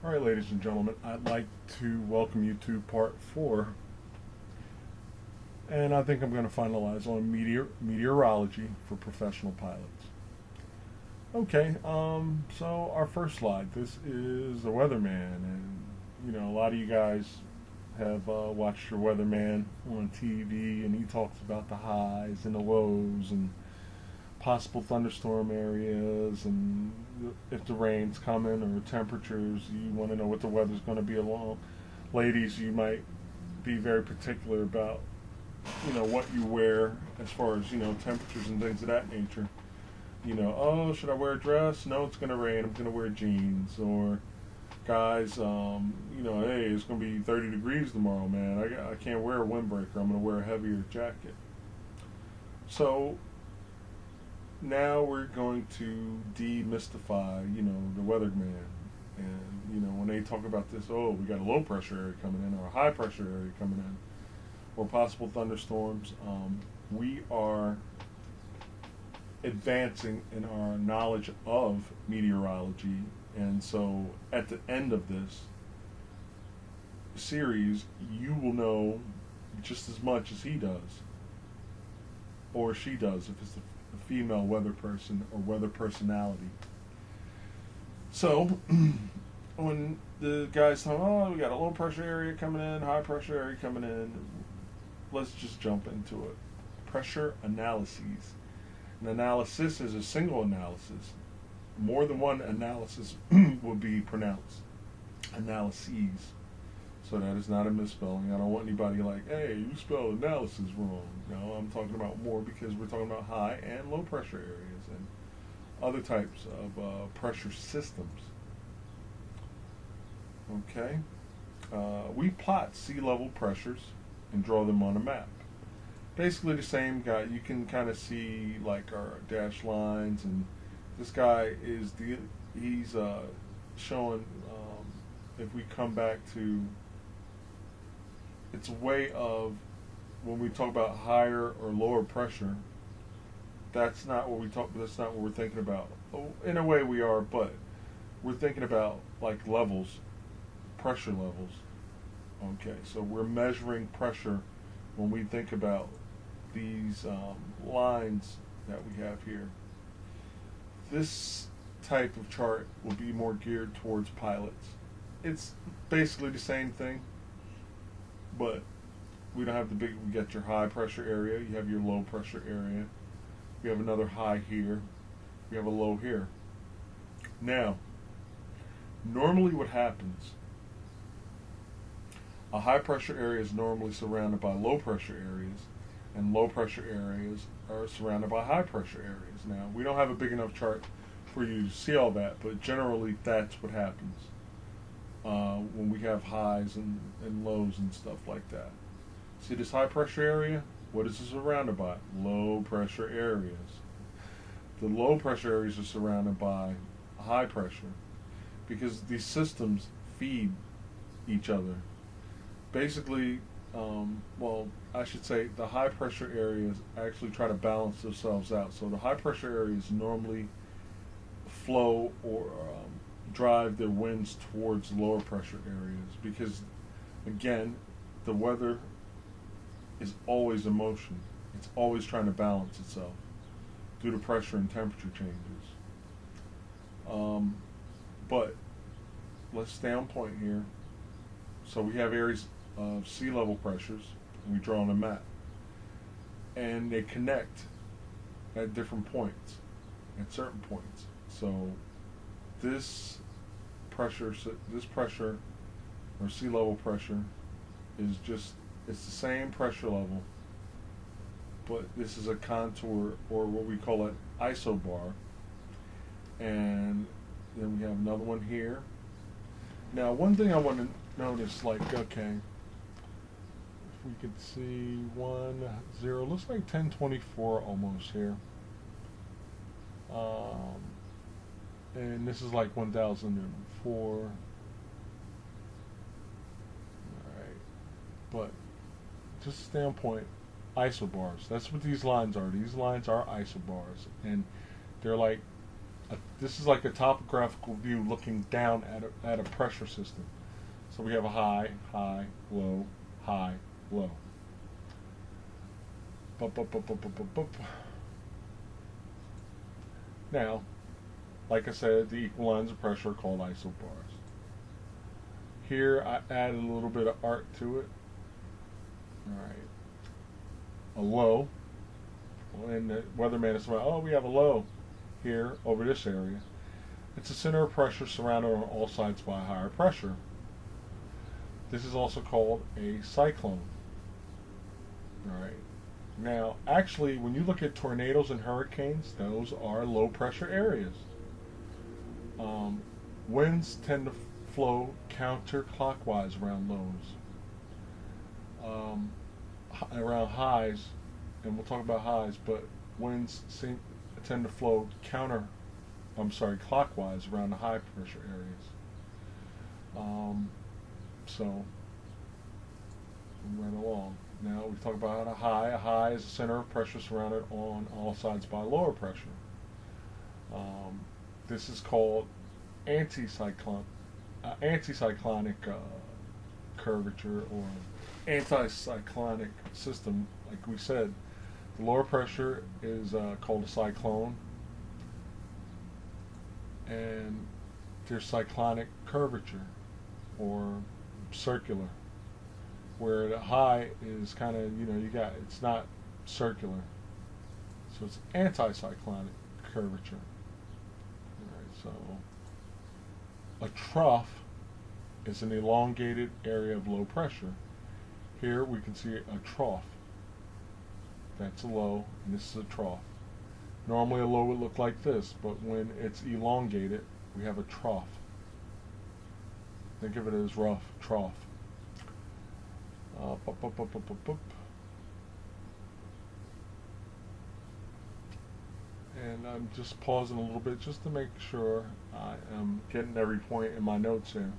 Alright, ladies and gentlemen, I'd like to welcome you to part 4. And I think I'm going to finalize on meteorology for professional pilots. Okay, so our first slide. This is the Weatherman. And, a lot of you guys have watched your Weatherman on TV, and he talks about the highs and the lows and possible thunderstorm areas, and if the rain's coming or temperatures. You want to know what the weather's going to be along. Ladies, you might be very particular about what you wear as far as temperatures and things of that nature. Oh, should I wear a dress? No, it's going to rain, I'm going to wear jeans. Or guys, hey, it's going to be 30 degrees tomorrow, man, I can't wear a windbreaker, I'm going to wear a heavier jacket. So now we're going to demystify, the weatherman. And, when they talk about this, oh, we got a low pressure area coming in or a high pressure area coming in or possible thunderstorms, we are advancing in our knowledge of meteorology. And so at the end of this series, you will know just as much as he does or she does if it's a female weather person or weather personality. So when the guys tell, oh, we got a low pressure area coming in, high pressure area coming in, let's just jump into it. Pressure analyses. An analysis is a single analysis. More than one analysis would be pronounced analyses. So that is not a misspelling. I don't want anybody like, hey, you spelled analysis wrong. No, I'm talking about more because we're talking about high and low pressure areas and other types of pressure systems. Okay. We plot sea level pressures and draw them on a map. Basically the same guy. You can kind of see like our dashed lines, and this guy is he's showing, if we come back to, it's a way of, when we talk about higher or lower pressure, that's not what we're thinking about. In a way we are, but we're thinking about like levels, pressure levels. Okay, so we're measuring pressure when we think about these lines that we have here. This type of chart will be more geared towards pilots. It's basically the same thing, but we don't have we got your high pressure area, you have your low pressure area, we have another high here, we have a low here. Now, normally what happens, a high pressure area is normally surrounded by low pressure areas, and low pressure areas are surrounded by high pressure areas. Now, we don't have a big enough chart for you to see all that, but generally that's what happens when we have highs and lows and stuff like that. See this high pressure area? What is it surrounded by? Low pressure areas. The low pressure areas are surrounded by high pressure because these systems feed each other. Basically, I should say the high pressure areas actually try to balance themselves out. So the high pressure areas normally flow or drive their winds towards lower pressure areas because, again, the weather is always in motion. It's always trying to balance itself due to pressure and temperature changes. But let's stay on point here. So we have areas of sea level pressures, and we draw on a map, and they connect at different points, at certain points. So this pressure or sea level pressure is it's the same pressure level, but this is a contour, or what we call an isobar. And then we have another one here. Now, one thing I want to notice, like, okay, if we could see 1, 0, looks like 1024 almost here. And this is like 1004. Alright. But just standpoint, isobars. That's what these lines are. These lines are isobars. And they're like this is like a topographical view looking down at a pressure system. So we have a high, high, low, high, low. Bup, bup, bup, bup, bup, bup, bup. Now, like I said, the equal lines of pressure are called isobars. Here I added a little bit of art to it. Alright. A low. And the weatherman is saying, oh, we have a low here over this area. It's a center of pressure surrounded on all sides by higher pressure. This is also called a cyclone. Alright. Now, actually, when you look at tornadoes and hurricanes, those are low pressure areas. Winds tend to flow counterclockwise around lows. Around highs, and we'll talk about highs, but winds tend to flow clockwise around the high pressure areas. So, right along. Now we talk about a high. A high is a center of pressure surrounded on all sides by lower pressure. This is called anticyclonic curvature or anticyclonic system. Like we said, the lower pressure is called a cyclone, and there's cyclonic curvature or circular, where the high is kind of, it's not circular, so it's anticyclonic curvature. Alright, so a trough is an elongated area of low pressure. Here we can see a trough. That's a low, and this is a trough. Normally a low would look like this, but when it's elongated, we have a trough. Think of it as rough, trough. And I'm just pausing a little bit just to make sure I am getting every point in my notes here.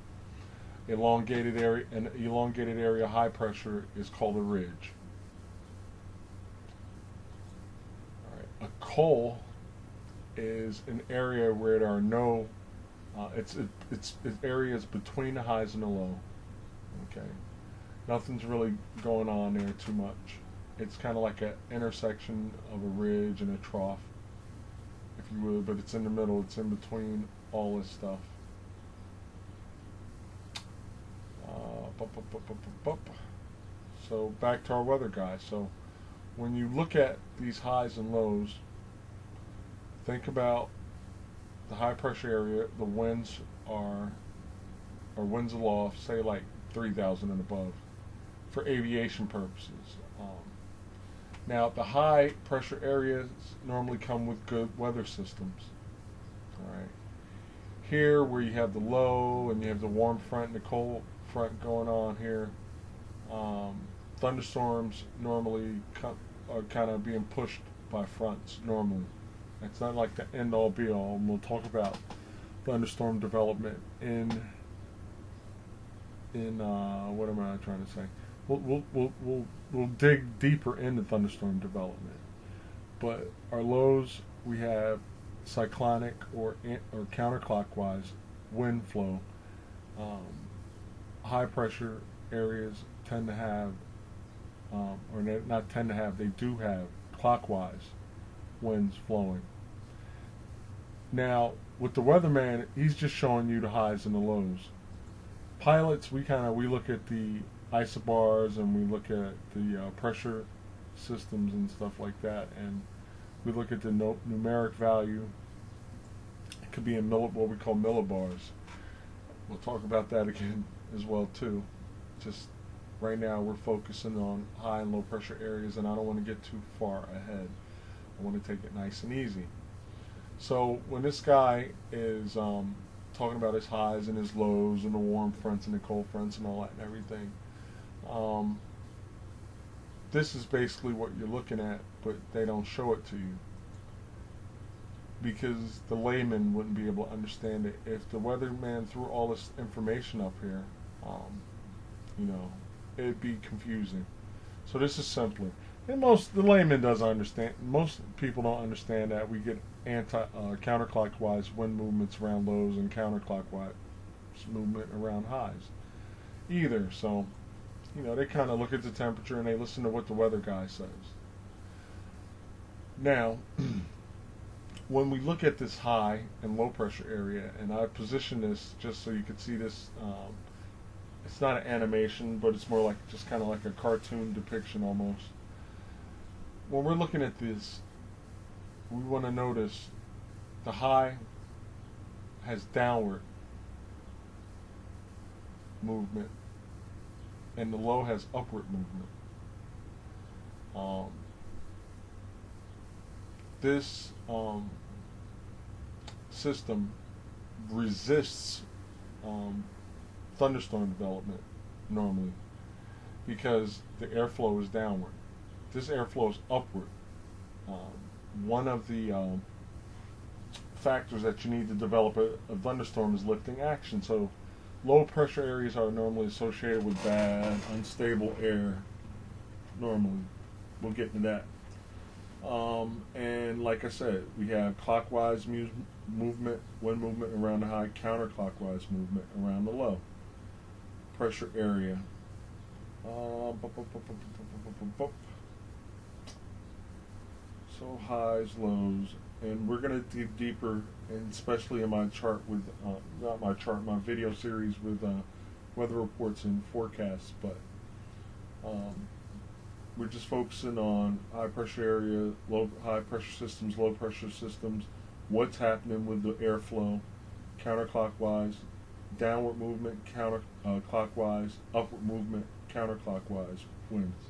An elongated area high pressure is called a ridge. All right. A col is an area where there are no it's areas between the highs and the low. Okay, nothing's really going on there too much. It's kind of like an intersection of a ridge and a trough, if you would, but it's in the middle. It's in between all this stuff. So back to our weather guys. So when you look at these highs and lows, think about the high pressure area. The winds are, or winds aloft, say like 3,000 and above, for aviation purposes. Now the high pressure areas normally come with good weather systems. All right. Here, where you have the low and you have the warm front and the cold front going on here, thunderstorms normally are kind of being pushed by fronts normally. It's not like the end all be all, and we'll talk about thunderstorm development in what am I trying to say? We'll dig deeper into thunderstorm development. But our lows, we have cyclonic or counterclockwise wind flow. High pressure areas tend to have, or not tend to have, they do have clockwise winds flowing. Now, with the weatherman, he's just showing you the highs and the lows. Pilots, we look at the isobars and we look at the pressure systems and stuff like that, and we look at the numeric value. It could be in what we call millibars. We'll talk about that again as well too. Just right now we're focusing on high and low pressure areas, and I don't want to get too far ahead. I want to take it nice and easy. So when this guy is talking about his highs and his lows and the warm fronts and the cold fronts and all that and everything, this is basically what you're looking at, but they don't show it to you because the layman wouldn't be able to understand it. If the weatherman threw all this information up here, it'd be confusing. So this is simpler. And the layman doesn't understand. Most people don't understand that we get counterclockwise wind movements around lows and counterclockwise movement around highs either. So, they kind of look at the temperature and they listen to what the weather guy says. Now, when we look at this high and low pressure area, and I position this just so you can see this, it's not an animation, but it's more like just kind of like a cartoon depiction almost. When we're looking at this, we want to notice the high has downward movement and the low has upward movement. This system resists thunderstorm development normally because the airflow is downward. This airflow is upward. One of the factors that you need to develop a thunderstorm is lifting action. So low pressure areas are normally associated with bad, unstable air. Normally, we'll get into that. And like I said, we have clockwise movement, wind movement around the high, counterclockwise movement around the low pressure area. So highs, lows, and we're going to dig deeper, and especially in my chart with, not my chart, my video series with weather reports and forecasts, but we're just focusing on high pressure area, high pressure systems, low pressure systems, what's happening with the airflow, counterclockwise, downward movement, counterclockwise, upward movement, counterclockwise winds.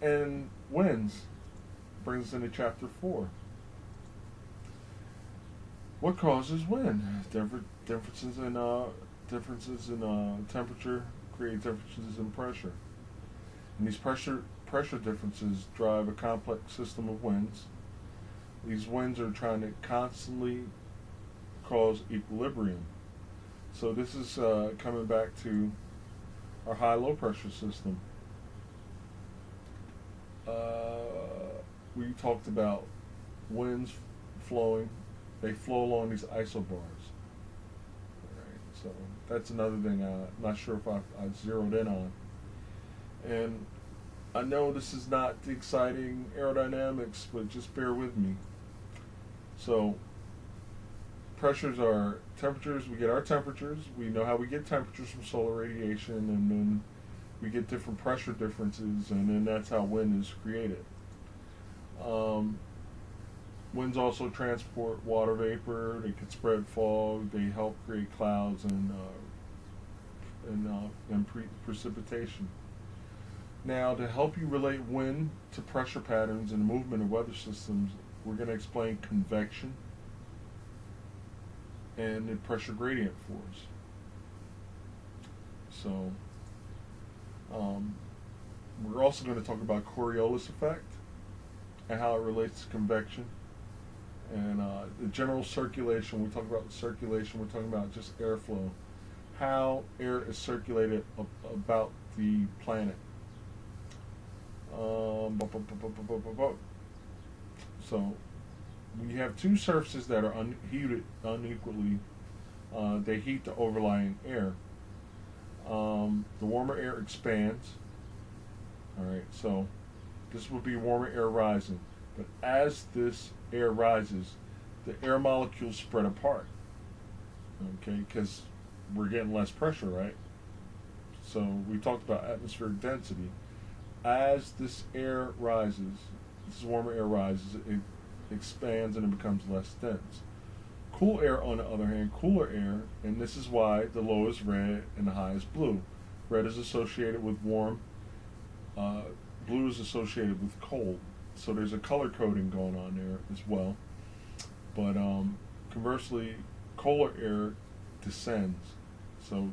And winds brings us into chapter 4. What causes wind? Differences in temperature create differences in pressure. And these pressure differences drive a complex system of winds. These winds are trying to constantly cause equilibrium. So this is coming back to our high-low pressure system. We talked about winds flowing. They flow along these isobars. Right, so that's another thing I'm not sure if I zeroed in on. And I know this is not the exciting aerodynamics, but just bear with me. So pressures are temperatures. We get our temperatures. We know how we get temperatures from solar radiation, and then we get different pressure differences, and then that's how wind is created. Winds also transport water vapor. They can spread fog. They help create clouds and precipitation. Now, to help you relate wind to pressure patterns and the movement of weather systems, we're going to explain convection and the pressure gradient force. So, we're also going to talk about Coriolis Effect and how it relates to convection. And the general circulation, we talk about the circulation, we're talking about just airflow. How air is circulated about the planet. So, we have two surfaces that are heated unequally. They heat the overlying air. The warmer air expands. Alright, so this would be warmer air rising. But as this air rises, the air molecules spread apart. Okay, because we're getting less pressure, right? So we talked about atmospheric density. As this air rises, this warmer air rises, it expands and it becomes less dense. Cool air, on the other hand, cooler air, and this is why the low is red and the high is blue. Red is associated with warm, blue is associated with cold. So there's a color coding going on there as well. But conversely, colder air descends. So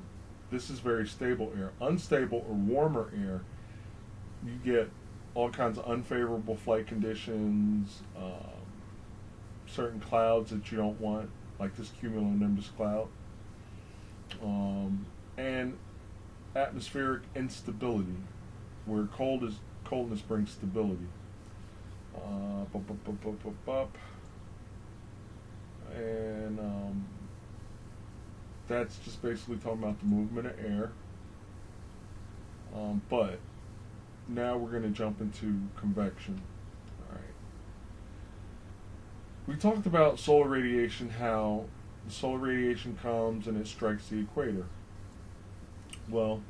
this is very stable air. Unstable or warmer air, you get all kinds of unfavorable flight conditions, certain clouds that you don't want, like this cumulonimbus cloud, and atmospheric instability. where coldness brings stability. Bup, bup, bup, bup, bup, bup. And that's just basically talking about the movement of air. But now we're going to jump into convection. All right. We talked about solar radiation, how the solar radiation comes and it strikes the equator. Well,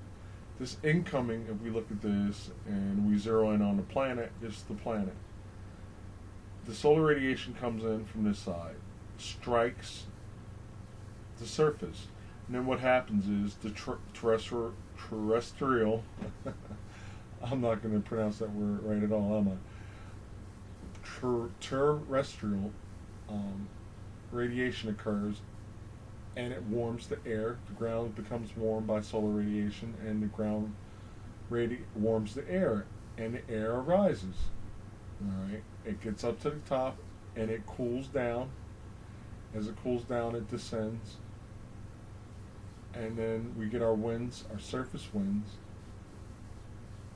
this incoming, if we look at this and we zero in on the planet, it's the planet. The solar radiation comes in from this side, strikes the surface, and then what happens is the terrestrial I'm not going to pronounce that word right at all, am I? Terrestrial radiation occurs, and it warms the air. The ground becomes warmed by solar radiation, and the ground warms the air, and the air rises. All right, it gets up to the top, and it cools down. As it cools down, it descends, and then we get our winds, our surface winds.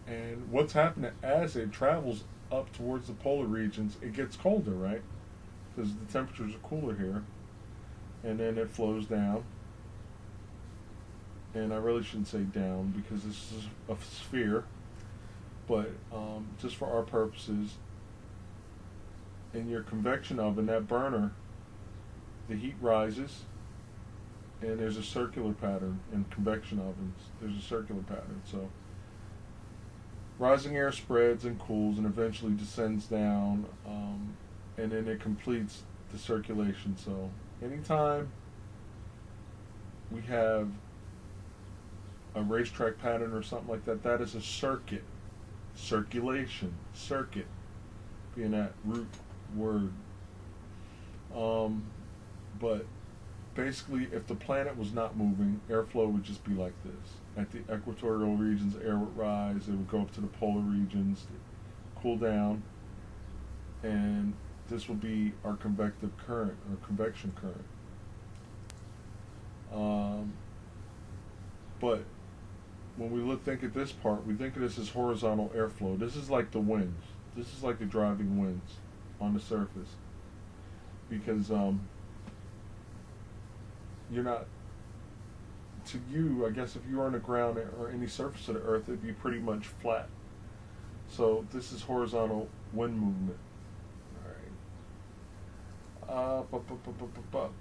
And what's happening as it travels up towards the polar regions, it gets colder, right? Because the temperatures are cooler here. And then it flows down. And I really shouldn't say down because this is a sphere. But just for our purposes, in your convection oven, that burner, the heat rises. And there's a circular pattern in convection ovens. There's a circular pattern. So rising air spreads and cools and eventually descends down, and then it completes the circulation. So anytime we have a racetrack pattern or something like that, that is a circuit. Circulation. Circuit being that root word. But basically, if the planet was not moving, airflow would just be like this. At the equatorial regions, air would rise, it would go up to the polar regions, cool down, and this would be our convective current, or convection current. But when we think at this part, we think of this as horizontal airflow. This is like the winds. This is like the driving winds on the surface. Because you're not, to you, I guess if you were on the ground or any surface of the earth, it'd be pretty much flat. So this is horizontal wind movement. All right.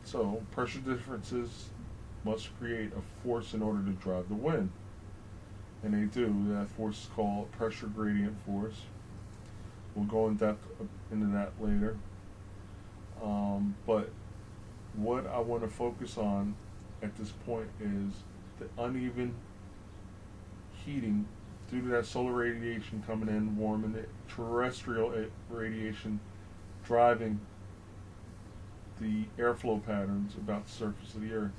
So pressure differences must create a force in order to drive the wind. And they do. That force is called pressure gradient force. We'll go in depth into that later. But what I want to focus on at this point is the uneven heating due to that solar radiation coming in, warming the terrestrial radiation, driving the airflow patterns about the surface of the earth.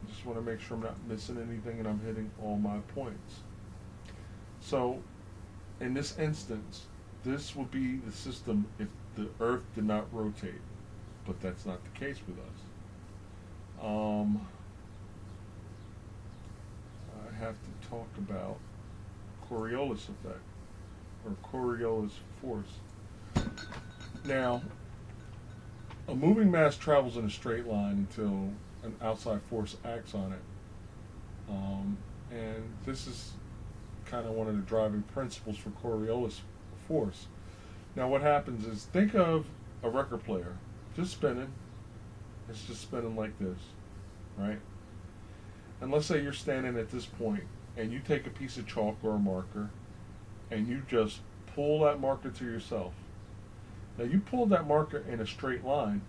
Just want to make sure I'm not missing anything and I'm hitting all my points. So in this instance, this would be the system if the earth did not rotate, but that's not the case with us. I have to talk about Coriolis Effect, or Coriolis force. Now, a moving mass travels in a straight line until an outside force acts on it. And this is kind of one of the driving principles for Coriolis force. Now what happens is, think of a record player just spinning. It's just spinning like this, right? And let's say you're standing at this point and you take a piece of chalk or a marker and you just pull that marker to yourself. Now you pulled that marker in a straight line,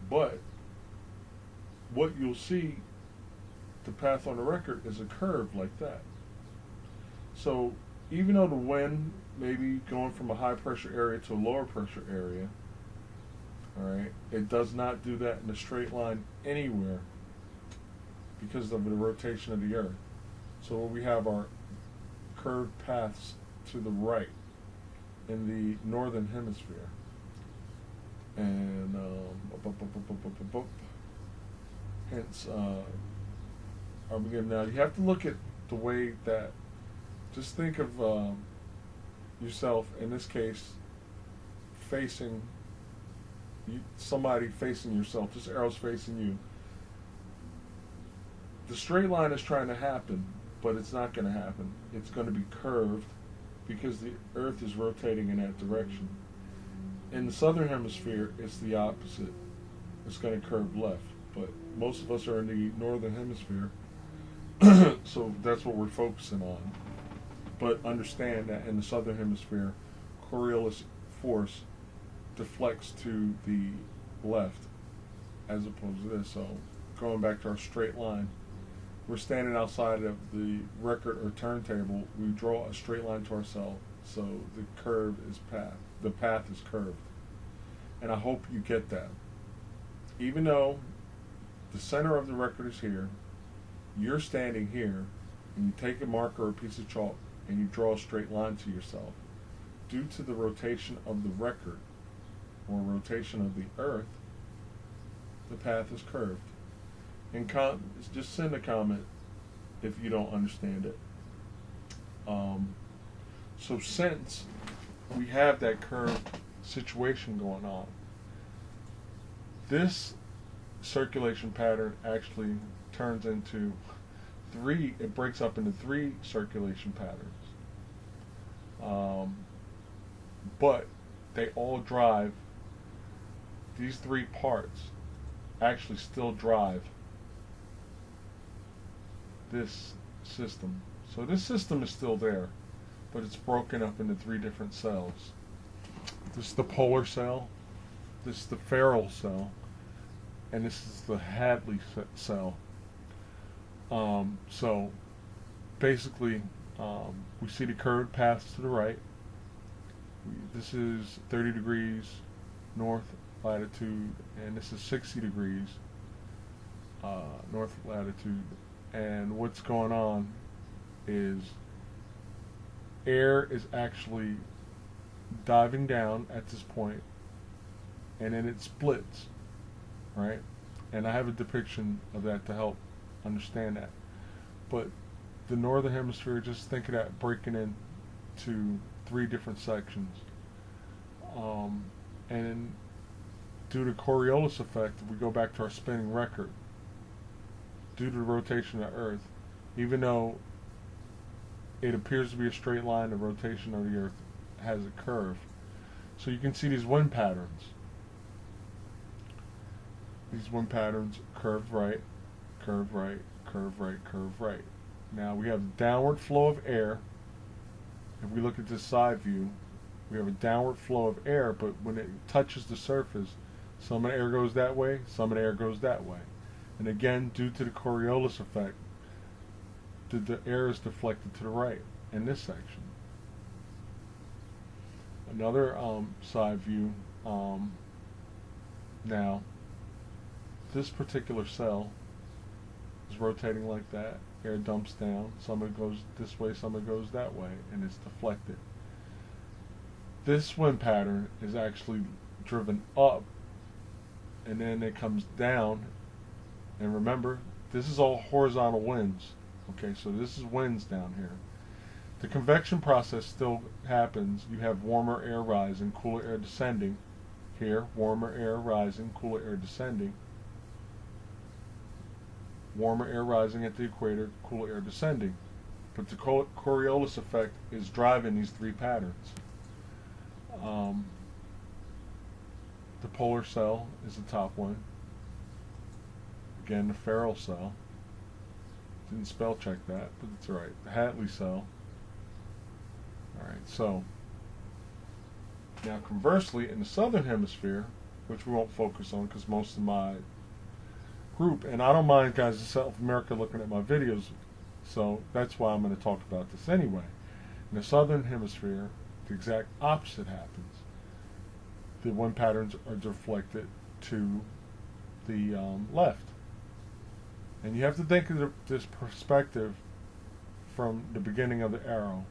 but what you'll see, the path on the record, is a curve like that. So even though the wind may be going from a high pressure area to a lower pressure area, all right, it does not do that in a straight line anywhere because of the rotation of the earth. So we have our curved paths to the right in the northern hemisphere, and hence Now, you have to look at the way that, just think of yourself, in this case, facing, somebody facing yourself, this arrow's facing you. The straight line is trying to happen, but it's not going to happen. It's going to be curved because the Earth is rotating in that direction. In the southern hemisphere, it's the opposite. It's going to curve left, but most of us are in the northern hemisphere, so that's what we're focusing on. But understand that in the southern hemisphere, Coriolis force deflects to the left as opposed to this. So going back to our straight line, we're standing outside of the record or turntable. We draw a straight line to ourselves, so the path is curved. And I hope you get that. Even though the center of the record is here, you're standing here, and you take a marker or a piece of chalk and you draw a straight line to yourself. Due to the rotation of the record, or rotation of the Earth, the path is curved. And just send a comment if you don't understand it. So since we have that curved situation going on, this circulation pattern actually turns into it breaks up into 3 circulation patterns. But they all drive, these 3 parts actually still drive this system. So this system is still there, but it's broken up into 3 different cells. This is the polar cell, this is the Ferrel cell, and this is the Hadley cell. So basically, we see the curved paths to the right. This is 30 degrees north latitude, and this is 60 degrees north latitude. And what's going on is air is actually diving down at this point, and then it splits, right? And I have a depiction of that to help understand that. But the northern hemisphere, just think of that breaking into 3 different sections. And due to Coriolis Effect, we go back to our spinning record. Due to the rotation of the Earth, even though it appears to be a straight line, the rotation of the Earth has a curve. So you can see these wind patterns. These wind patterns curve right, curve right, curve right, curve right. Now we have downward flow of air. If we look at this side view, we have a downward flow of air, but when it touches the surface, some of the air goes that way, some of the air goes that way. And again, due to the Coriolis effect, the air is deflected to the right in this section. Another side view. Now, this particular cell is rotating like that. Air dumps down. Some of it goes this way, some of it goes that way, and it's deflected. This wind pattern is actually driven up, and then it comes down. And remember, this is all horizontal winds. Okay, so this is winds down here. The convection process still happens. You have warmer air rising, cooler air descending. Here, warmer air rising, cooler air descending. Warmer air rising at the equator, cooler air descending. But the Coriolis effect is driving these 3 patterns. The polar cell is the top one. Again, the Ferrel cell. Didn't spell check that, but it's alright. The Hadley cell. Alright, so now conversely, in the southern hemisphere, which we won't focus on because most of my group, and I don't mind guys in South America looking at my videos, so that's why I'm going to talk about this anyway. In the southern hemisphere, the exact opposite happens. The wind patterns are deflected to the left. And you have to think of this perspective from the beginning of the arrow.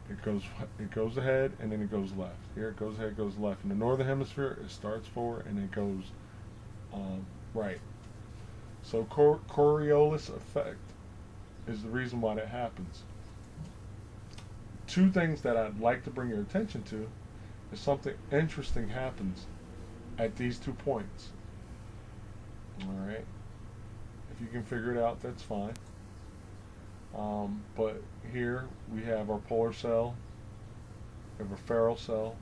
It goes ahead and then it goes left. Here it goes ahead, it goes left. In the northern hemisphere, it starts forward and it goes right. So Coriolis Effect is the reason why that happens. Two things that I'd like to bring your attention to is something interesting happens at these 2 points. Alright? If you can figure it out, that's fine. But here we have our polar cell, we have our Ferrel cell,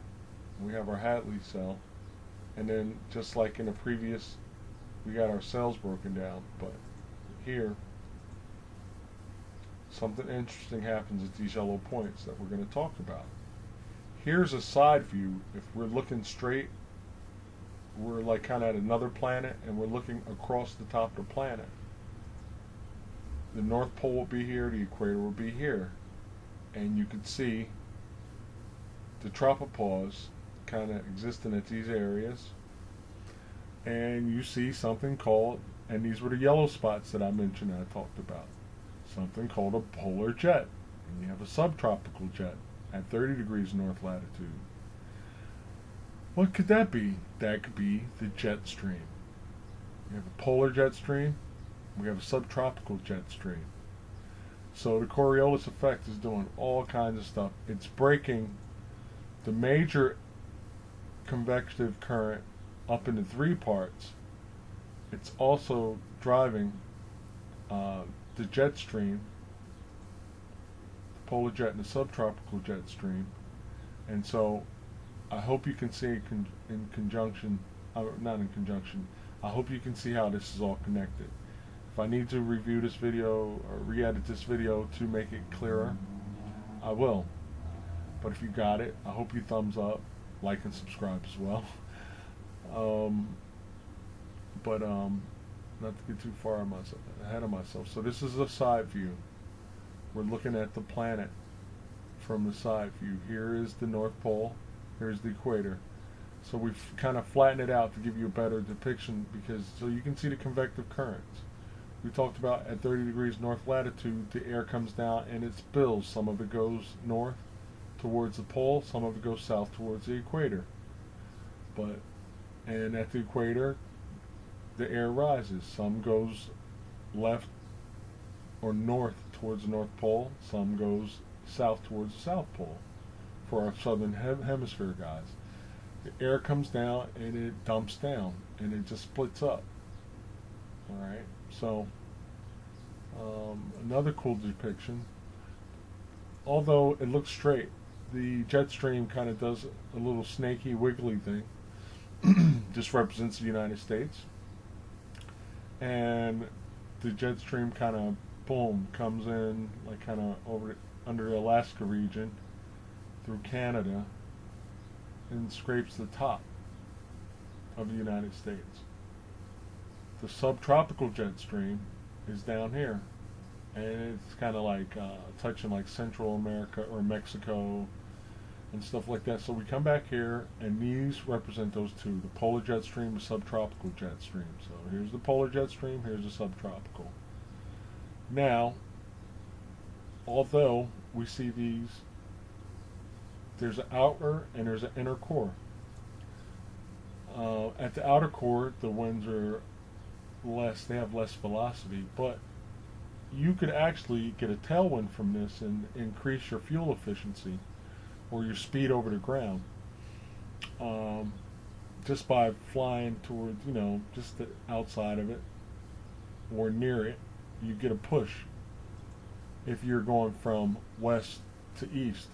we have our Hadley cell, and then just like in the previous, we got our cells broken down. But here, something interesting happens at these yellow points that we're going to talk about. Here's a side view. If we're looking straight, we're like kind of at another planet, and we're looking across the top of the planet. The North Pole will be here, the equator will be here, and you can see the tropopause kind of existing at these areas, and you see something called, and these were the yellow spots that I mentioned and I talked about, something called a polar jet, and you have a subtropical jet at 30 degrees north latitude. What could that be? That could be the jet stream. You have a polar jet stream, we have a subtropical jet stream. So the Coriolis effect is doing all kinds of stuff. It's breaking the major convective current up into 3 parts. It's also driving the jet stream, the polar jet and the subtropical jet stream. And so I hope you can see in conjunction, not in conjunction, I hope you can see how this is all connected. If I need to review this video or re-edit this video to make it clearer, I will. But if you got it, I hope you thumbs up, like and subscribe as well. Not to get too far ahead of myself. So this is a side view. We're looking at the planet from the side view. Here is the North Pole. Here's the equator. So we've kind of flattened it out to give you a better depiction, because so you can see the convective currents. We talked about at 30 degrees north latitude, the air comes down and it spills. Some of it goes north towards the pole, some of it goes south towards the equator. And at the equator, the air rises. Some goes left or north towards the North Pole, some goes south towards the South Pole for our southern hemisphere guys. The air comes down and it dumps down and it just splits up. Alright, so another cool depiction. Although it looks straight, the jet stream kind of does a little snaky, wiggly thing. Just represents the United States. And the jet stream kind of, boom, comes in like kind of over under the Alaska region through Canada and scrapes the top of the United States. The subtropical jet stream is down here, and it's kind of like touching like Central America or Mexico and stuff like that. So we come back here, and these represent those two, the polar jet stream, the subtropical jet stream. So here's the polar jet stream, here's the subtropical. Now, although we see these, there's an outer and there's an inner core. At the outer core, the winds are less, they have less velocity, but you could actually get a tailwind from this and increase your fuel efficiency or your speed over the ground, just by flying towards, just the outside of it or near it. You get a push if you're going from west to east.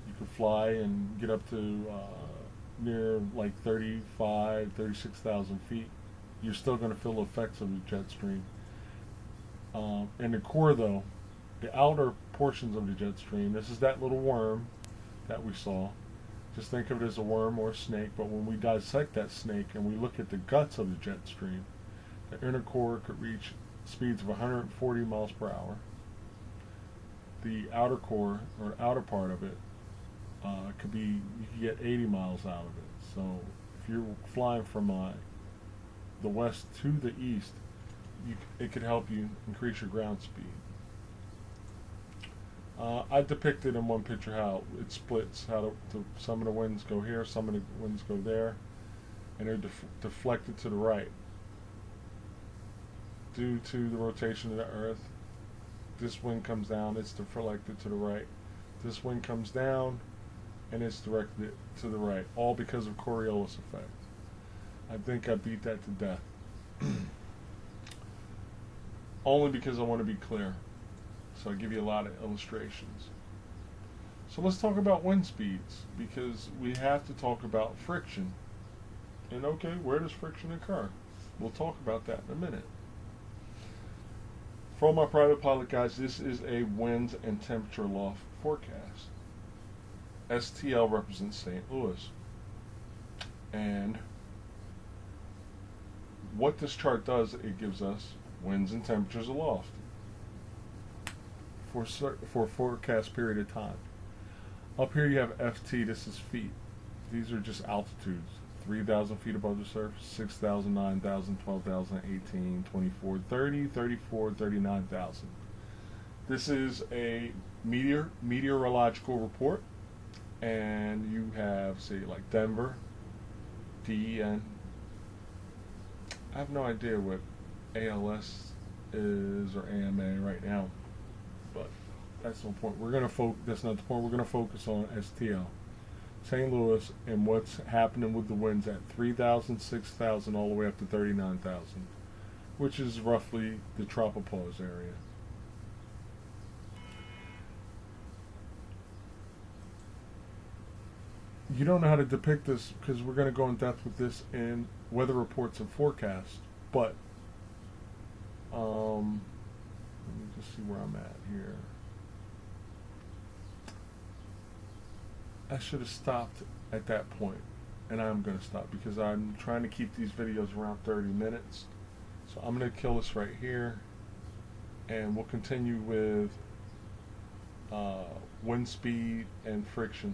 You could fly and get up to near like 36,000 feet. You're still going to feel the effects of the jet stream. In the core, though, the outer portions of the jet stream, this is that little worm that we saw. Just think of it as a worm or a snake, but when we dissect that snake and we look at the guts of the jet stream, the inner core could reach speeds of 140 miles per hour. The outer core, or outer part of it, you could get 80 miles out of it. So if you're flying from the west to the east, it could help you increase your ground speed. I depicted in one picture how it splits, how some of the winds go here, some of the winds go there, and they're deflected to the right. due to the rotation of the Earth. This wind comes down, it's deflected to the right. This wind comes down, and it's directed to the right, all because of Coriolis Effect. I think I beat that to death. Only because I want to be clear. So I give you a lot of illustrations. So let's talk about wind speeds, because we have to talk about friction. And okay, where does friction occur? We'll talk about that in a minute. For all my private pilot guys, this is a wind and temperature loft forecast. STL represents St. Louis. And what this chart does, it gives us winds and temperatures aloft for a forecast period of time. Up here you have FT, this is feet. These are just altitudes. 3,000 feet above the surface, 6,000, 9,000, 12,000, 18, 24, 30, 34, 39,000. This is a meteorological report, and you have, say, like Denver, DEN. I have no idea what ALS is or AMA right now, but that's no point. That's not the point. We're gonna focus on STL, St. Louis, and what's happening with the winds at 3,000, 6,000, all the way up to 39,000, which is roughly the tropopause area. You don't know how to depict this because we're going to go in depth with this in weather reports and forecasts, but let me just see where I'm at here. I should have stopped at that point, and I'm going to stop because I'm trying to keep these videos around 30 minutes. So I'm going to kill this right here, and we'll continue with wind speed and friction